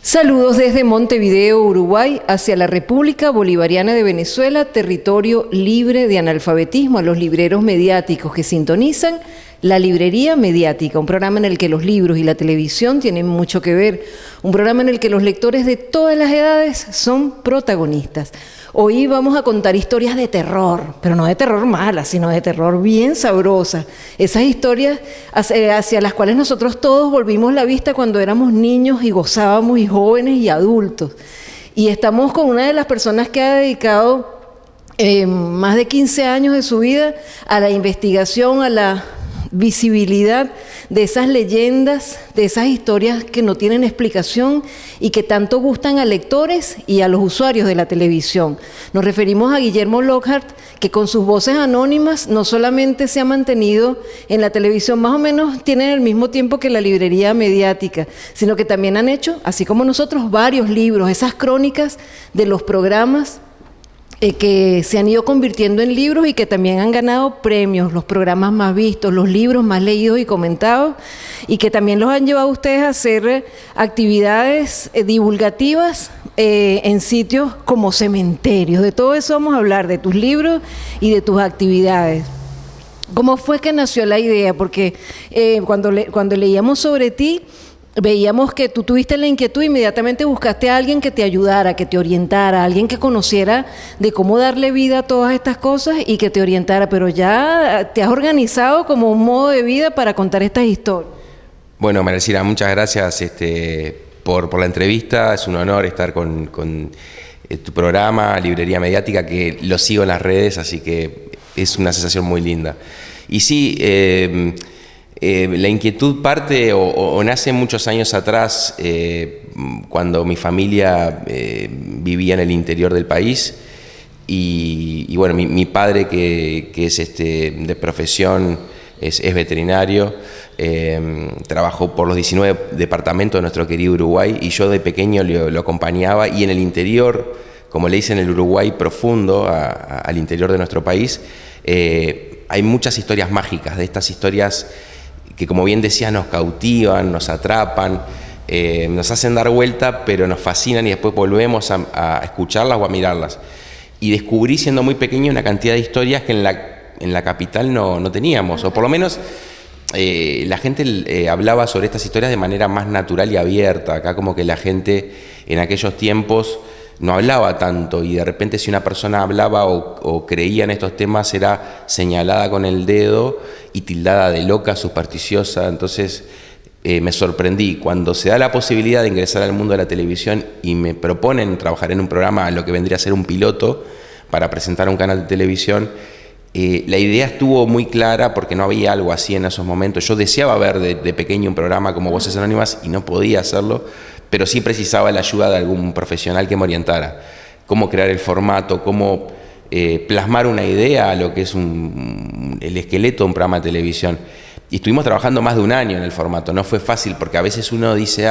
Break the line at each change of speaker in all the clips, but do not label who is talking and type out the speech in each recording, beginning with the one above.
Saludos desde Montevideo, Uruguay, hacia la República Bolivariana de Venezuela, territorio libre de analfabetismo, a los libreros mediáticos que sintonizan La Librería Mediática, un programa en el que los libros y la televisión tienen mucho que ver, un programa en el que los lectores de todas las edades son protagonistas. Hoy vamos a contar historias de terror, pero no de terror mala, sino de terror bien sabrosa. Esas historias hacia las cuales nosotros todos volvimos la vista cuando éramos niños y gozábamos, y jóvenes y adultos. Y estamos con una de las personas que ha dedicado más de 15 años de su vida a la investigación, a la visibilidad de esas leyendas, de esas historias que no tienen explicación y que tanto gustan a lectores y a los usuarios de la televisión. Nos referimos a Guillermo Lockhart, que con sus voces anónimas no solamente se ha mantenido en la televisión, más o menos tienen el mismo tiempo que La Librería Mediática, sino que también han hecho, así como nosotros, varios libros, esas crónicas de los programas que se han ido convirtiendo en libros y que también han ganado premios, los programas más vistos, los libros más leídos y comentados, y que también los han llevado a ustedes a hacer actividades divulgativas en sitios como cementerios. De todo eso vamos a hablar, de tus libros y de tus actividades. ¿Cómo fue que nació la idea? Porque cuando leíamos sobre ti, veíamos que tú tuviste la inquietud, inmediatamente buscaste a alguien que te ayudara, que te orientara, alguien que conociera de cómo darle vida a todas estas cosas y que te orientara, pero ya te has organizado como un modo de vida para contar estas historias.
Bueno, María Alcira, muchas gracias por la entrevista. Es un honor estar con tu programa, Librería Mediática, que lo sigo en las redes, así que es una sensación muy linda. Y sí, la inquietud parte o nace muchos años atrás, cuando mi familia vivía en el interior del país y bueno, mi padre que es de profesión es veterinario, trabajó por los 19 departamentos de nuestro querido Uruguay y yo de pequeño lo acompañaba, y en el interior, como le dicen, el Uruguay profundo, al interior de nuestro país, hay muchas historias mágicas, de estas historias que, como bien decías, nos cautivan, nos atrapan, nos hacen dar vuelta, pero nos fascinan y después volvemos a escucharlas o a mirarlas. Y descubrí, siendo muy pequeño, una cantidad de historias que en la capital no teníamos, o por lo menos la gente hablaba sobre estas historias de manera más natural y abierta. Acá como que la gente en aquellos tiempos no hablaba tanto, y de repente si una persona hablaba o creía en estos temas era señalada con el dedo y tildada de loca, supersticiosa. Entonces me sorprendí cuando se da la posibilidad de ingresar al mundo de la televisión y me proponen trabajar en un programa, lo que vendría a ser un piloto para presentar un canal de televisión. La idea estuvo muy clara porque no había algo así en esos momentos. Yo deseaba ver de pequeño un programa como Voces Anónimas y no podía hacerlo, pero sí precisaba la ayuda de algún profesional que me orientara. Cómo crear el formato, cómo plasmar una idea a lo que es el esqueleto de un programa de televisión. Y estuvimos trabajando más de un año en el formato. No fue fácil porque a veces uno dice,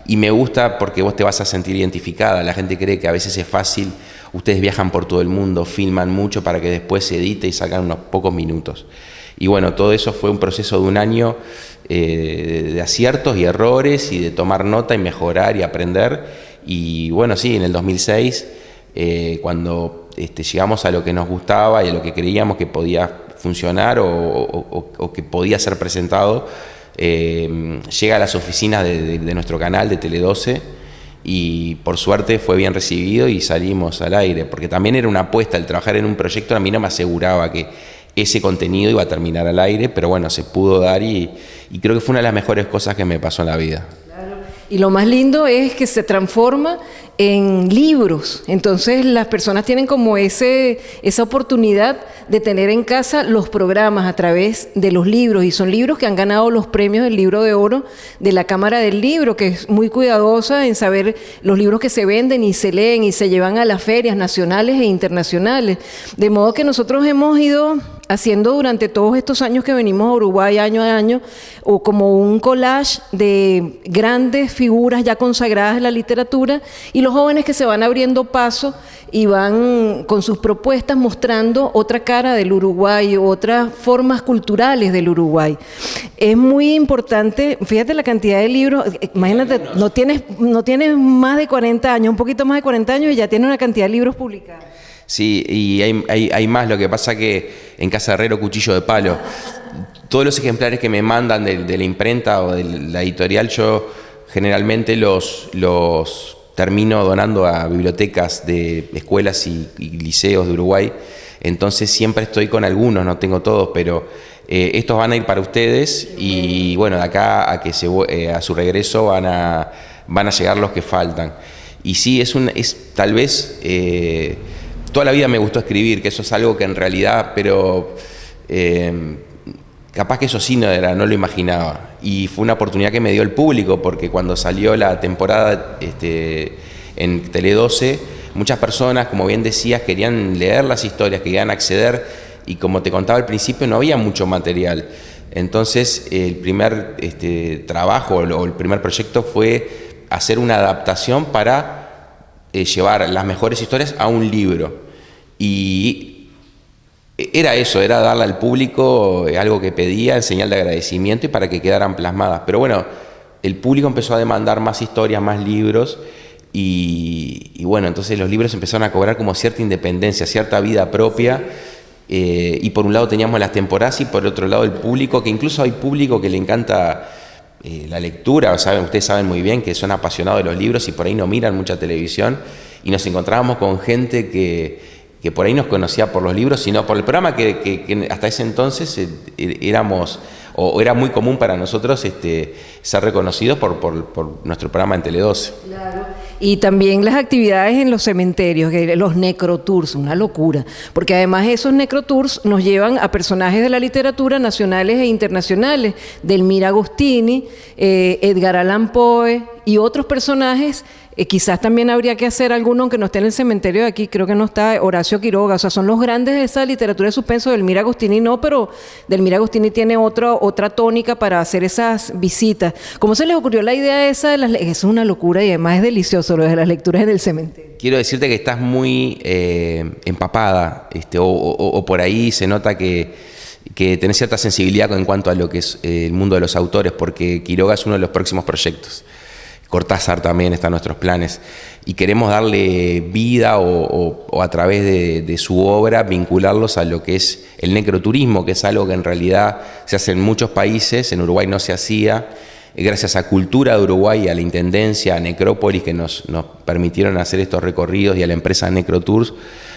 y me gusta porque vos te vas a sentir identificada. La gente cree que a veces es fácil. Ustedes viajan por todo el mundo, filman mucho para que después se edite y sacan unos pocos minutos. Y bueno, todo eso fue un proceso de un año de aciertos y errores, y de tomar nota y mejorar y aprender. Y bueno, sí, en el 2006, cuando llegamos a lo que nos gustaba y a lo que creíamos que podía funcionar o que podía ser presentado, llega a las oficinas de nuestro canal de Tele12, y por suerte fue bien recibido y salimos al aire, porque también era una apuesta. El trabajar en un proyecto a mí no me aseguraba que ese contenido iba a terminar al aire, pero bueno, se pudo dar y creo que fue una de las mejores cosas que me pasó en la vida.
Y lo más lindo es que se transforma en libros. Entonces las personas tienen como esa oportunidad de tener en casa los programas a través de los libros, y son libros que han ganado los premios del Libro de Oro de la Cámara del Libro, que es muy cuidadosa en saber los libros que se venden y se leen y se llevan a las ferias nacionales e internacionales. De modo que nosotros hemos ido haciendo durante todos estos años que venimos a Uruguay año a año, o como un collage de grandes figuras ya consagradas en la literatura, y los jóvenes que se van abriendo paso y van con sus propuestas mostrando otra cara del Uruguay, otras formas culturales del Uruguay. Es muy importante, fíjate la cantidad de libros, imagínate, no tienes más de 40 años, un poquito más de 40 años y ya tienes una cantidad de libros publicados.
Sí, y hay más, lo que pasa que en Casa Herrero cuchillo de palo. Todos los ejemplares que me mandan de la imprenta o de la editorial, yo generalmente los termino donando a bibliotecas de escuelas y liceos de Uruguay. Entonces siempre estoy con algunos, no tengo todos, pero estos van a ir para ustedes y bueno, de acá a que a su regreso van a llegar los que faltan. Y sí, es tal vez... toda la vida me gustó escribir, que eso es algo que en realidad, pero capaz que eso sí no lo imaginaba. Y fue una oportunidad que me dio el público, porque cuando salió la temporada en Tele 12, muchas personas, como bien decías, querían leer las historias, querían acceder, y como te contaba al principio, no había mucho material. Entonces, el primer trabajo o el primer proyecto fue hacer una adaptación para llevar las mejores historias a un libro. Y era eso, era darle al público algo que pedía en señal de agradecimiento y para que quedaran plasmadas. Pero bueno, el público empezó a demandar más historias, más libros, y bueno, entonces los libros empezaron a cobrar como cierta independencia, cierta vida propia. Y por un lado teníamos las temporadas y por otro lado el público, que incluso hay público que le encanta la lectura, ustedes saben muy bien que son apasionados de los libros y por ahí no miran mucha televisión, y nos encontrábamos con gente que por ahí nos conocía por los libros, sino por el programa que hasta ese entonces éramos, o era muy común para nosotros ser reconocidos por nuestro programa en Tele 12.
Claro. Y también las actividades en los cementerios, los necrotours, una locura, porque además esos necrotours nos llevan a personajes de la literatura nacionales e internacionales, Delmira Agostini, Edgar Allan Poe y otros personajes. Quizás también habría que hacer alguno, aunque no esté en el cementerio de aquí, creo que no está, Horacio Quiroga, o sea, son los grandes de esa literatura de suspenso. Delmira Agostini no, pero Delmira Agostini tiene otra tónica para hacer esas visitas. ¿Cómo se les ocurrió la idea esa de eso es una locura y además es delicioso lo de las lecturas en el cementerio?
Quiero decirte que estás muy empapada, o por ahí se nota que tenés cierta sensibilidad en cuanto a lo que es el mundo de los autores, porque Quiroga es uno de los próximos proyectos. Cortázar también está en nuestros planes, y queremos darle vida o a través de su obra vincularlos a lo que es el necroturismo, que es algo que en realidad se hace en muchos países, en Uruguay no se hacía, gracias a Cultura de Uruguay, a la Intendencia, a Necrópolis, que nos permitieron hacer estos recorridos, y a la empresa Necrotours,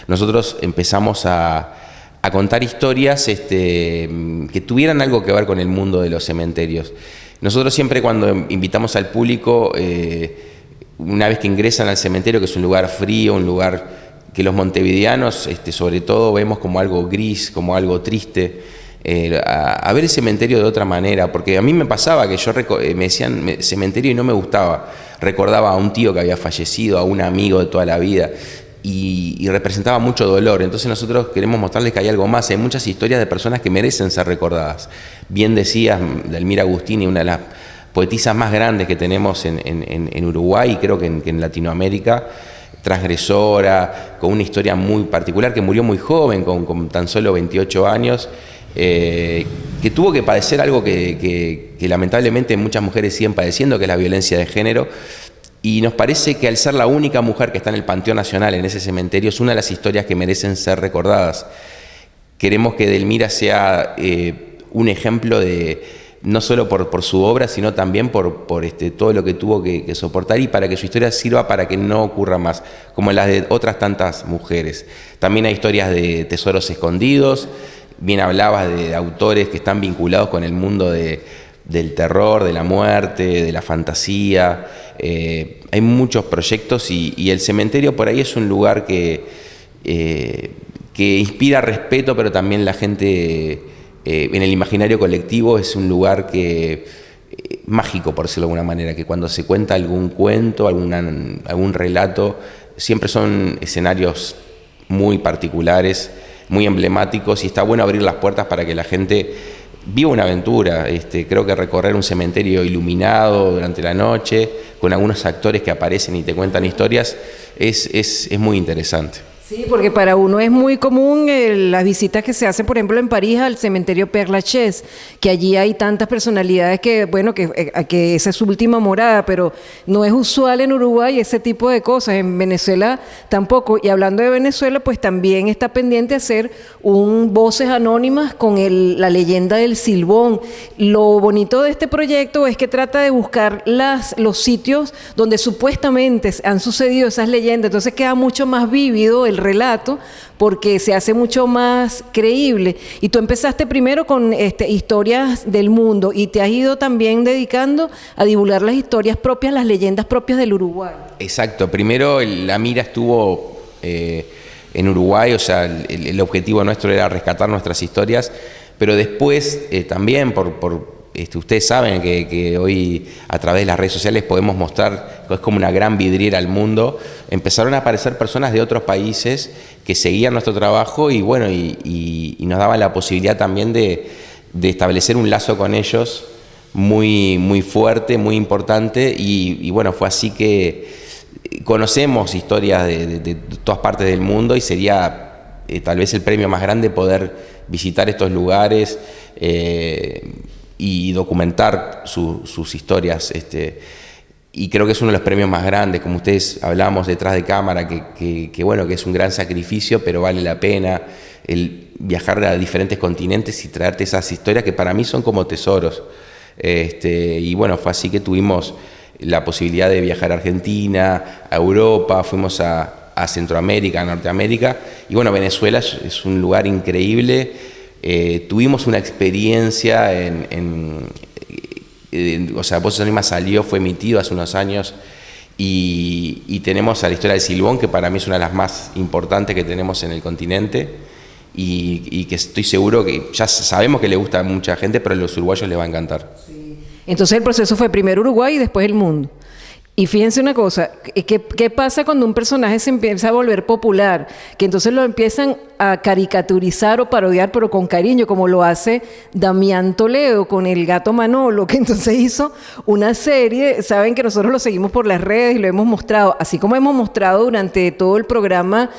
nosotros empezamos a contar historias que tuvieran algo que ver con el mundo de los cementerios. Nosotros siempre cuando invitamos al público, una vez que ingresan al cementerio, que es un lugar frío, un lugar que los montevideanos sobre todo vemos como algo gris, como algo triste, a ver el cementerio de otra manera, porque a mí me pasaba que me decían cementerio y no me gustaba, recordaba a un tío que había fallecido, a un amigo de toda la vida, y representaba mucho dolor. Entonces nosotros queremos mostrarles que hay algo más, hay muchas historias de personas que merecen ser recordadas. Bien decías, Delmira Agostini, una de las poetisas más grandes que tenemos en Uruguay y creo que en Latinoamérica, transgresora, con una historia muy particular, que murió muy joven, con tan solo 28 años, que tuvo que padecer algo que lamentablemente muchas mujeres siguen padeciendo, que es la violencia de género. Y nos parece que al ser la única mujer que está en el Panteón Nacional, en ese cementerio, es una de las historias que merecen ser recordadas. Queremos que Delmira sea un ejemplo no solo por su obra, sino también por todo lo que tuvo que soportar, y para que su historia sirva para que no ocurra más, como las de otras tantas mujeres. También hay historias de tesoros escondidos. Bien hablabas de autores que están vinculados con el mundo del terror, de la muerte, de la fantasía. Hay muchos proyectos y el cementerio por ahí es un lugar que inspira respeto, pero también la gente en el imaginario colectivo es un lugar mágico, por decirlo de alguna manera, que cuando se cuenta algún cuento, algún relato, siempre son escenarios muy particulares. muy emblemáticos y está bueno abrir las puertas para que la gente viva una aventura. Creo que recorrer un cementerio iluminado durante la noche, con algunos actores que aparecen y te cuentan historias, es muy interesante.
Sí, porque para uno es muy común las visitas que se hacen, por ejemplo, en París al cementerio Père Lachaise, que allí hay tantas personalidades que, bueno, que esa es su última morada, pero no es usual en Uruguay ese tipo de cosas. En Venezuela tampoco. Y hablando de Venezuela, pues también está pendiente hacer un Voces Anónimas con la leyenda del Silbón. Lo bonito de este proyecto es que trata de buscar los sitios donde supuestamente han sucedido esas leyendas, entonces queda mucho más vívido el relato porque se hace mucho más creíble. Y tú empezaste primero con historias del mundo y te has ido también dedicando a divulgar las historias propias, las leyendas propias del Uruguay.
Exacto, primero la mira estuvo en Uruguay, o sea, el objetivo nuestro era rescatar nuestras historias, pero después también ustedes saben que hoy a través de las redes sociales podemos mostrar, es como una gran vidriera al mundo. Empezaron a aparecer personas de otros países que seguían nuestro trabajo y bueno, y nos daban la posibilidad también de establecer un lazo con ellos muy, muy fuerte, muy importante y bueno, fue así que conocemos historias de todas partes del mundo y sería tal vez el premio más grande poder visitar estos lugares y documentar sus historias. Y creo que es uno de los premios más grandes, como ustedes hablamos detrás de cámara, que bueno, que es un gran sacrificio, pero vale la pena el viajar a diferentes continentes y traerte esas historias que para mí son como tesoros. Y bueno, fue así que tuvimos la posibilidad de viajar a Argentina, a Europa, fuimos a Centroamérica, a Norteamérica, y bueno, Venezuela es un lugar increíble. Tuvimos una experiencia o sea, Voces Anónimas salió, fue emitido hace unos años y tenemos a la historia del Silbón, que para mí es una de las más importantes que tenemos en el continente y que estoy seguro que ya sabemos que le gusta a mucha gente, pero a los uruguayos les va a encantar.
Sí. Entonces el proceso fue primero Uruguay y después el mundo. Y fíjense una cosa, ¿qué pasa cuando un personaje se empieza a volver popular? Que entonces lo empiezan a caricaturizar o parodiar, pero con cariño, como lo hace Damián Toledo con el gato Manolo, que entonces hizo una serie. Saben que nosotros lo seguimos por las redes y lo hemos mostrado, así como hemos mostrado durante todo el programa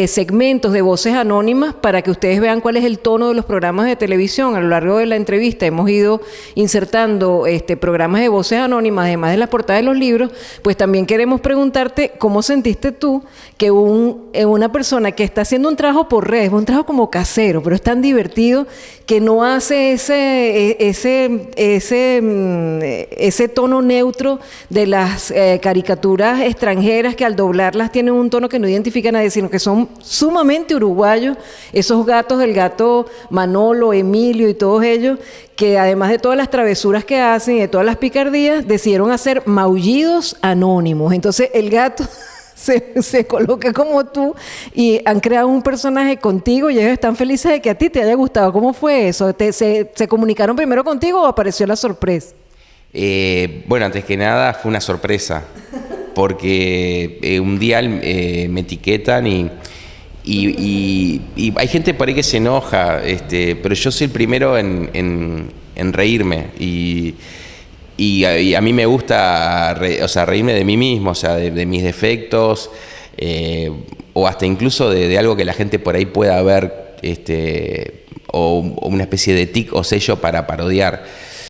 segmentos de Voces Anónimas para que ustedes vean cuál es el tono de los programas de televisión. A lo largo de la entrevista hemos ido insertando programas de Voces Anónimas, además de las portadas de los libros. Pues también queremos preguntarte cómo sentiste tú que una persona que está haciendo un trabajo por redes, un trabajo como casero, pero es tan divertido, que no hace ese tono neutro de las caricaturas extranjeras que al doblarlas tienen un tono que no identifica a nadie, sino que son sumamente uruguayos, esos gatos, el gato Manolo, Emilio y todos ellos, que además de todas las travesuras que hacen y de todas las picardías, decidieron hacer maullidos anónimos. Entonces el gato se coloca como tú y han creado un personaje contigo y ellos están felices de que a ti te haya gustado. ¿Cómo fue eso? ¿Se comunicaron primero contigo o apareció la sorpresa?
Bueno, antes que nada fue una sorpresa, porque un día me etiquetan y hay gente por ahí que se enoja, pero yo soy el primero en reírme y a mí me gusta reírme de mí mismo, o sea, de mis defectos, o hasta incluso de algo que la gente por ahí pueda ver, o una especie de tic o sello para parodiar.